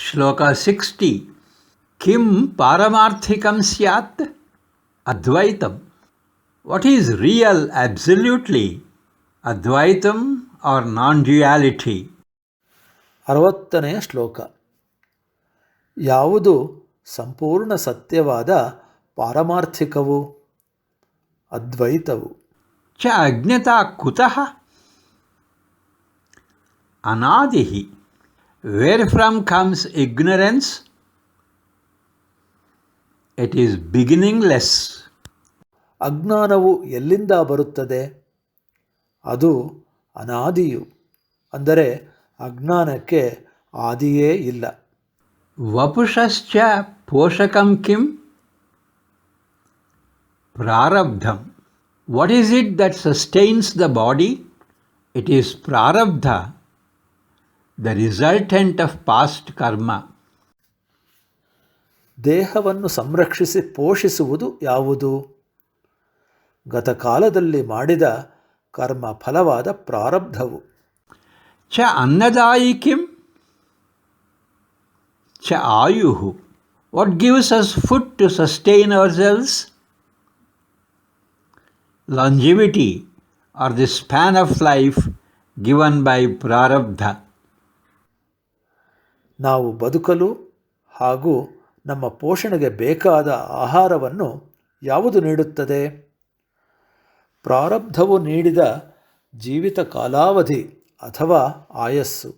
ಶ್ಲೋಕ 60. ಕಿಂ ಪಾರಮಾರ್ಥಿಕಂ ಸ್ಯಾತ್ ಅದ್ವೈತಂ. What is real absolutely? Advaitam or nonduality? 60ನೇ ಶ್ಲೋಕ. ಯಾವುದು ಸಂಪೂರ್ಣ ಸತ್ಯವಾದ ಪಾರಮಾರ್ಥಿಕವು? ಅದ್ವೈತವು. ಚ ಅಜ್ಞತಾ ಕುತಃ? ಅನಾದಿಃ. Where from comes ignorance? It is beginningless. ಅಜ್ಞಾನವು ಎಲ್ಲಿಂದ ಬರುತ್ತದೆ? ಅದು ಅನಾದಿಯು, ಅಂದರೆ ಅಜ್ಞಾನಕ್ಕೆ ಆದಿಯೇ ಇಲ್ಲ. ವಪುಷಶ್ಚ ಪೋಷಕಂ ಕಿಂ? ಪ್ರಾರಬ್ಧಂ. What is it that sustains the body? It is prarabdha, the resultant of past karma. ದೇಹವನ್ನು ಸಂರಕ್ಷಿಸಿ ಪೋಷಿಸುವುದು ಯಾವುದು? ಗತಕಾಲದಲ್ಲಿ ಮಾಡಿದ ಕರ್ಮ ಫಲವಾದ ಪ್ರಾರಬ್ಧವು. ಚ ಅನ್ನದಾಯಿ ಕಿಂ? ಚ ಆಯುಃ. What gives us food to sustain ourselves? Longevity or the span of life given by prarabdha. ನಾವು ಬದುಕಲು ಹಾಗೂ ನಮ್ಮ ಪೋಷಣೆಗೆ ಬೇಕಾದ ಆಹಾರವನ್ನು ಯಾವುದು ನೀಡುತ್ತದೆ? ಪ್ರಾರಬ್ಧವು ನೀಡಿದ ಜೀವಿತ ಕಾಲಾವಧಿ ಅಥವಾ ಆಯಸ್ಸು.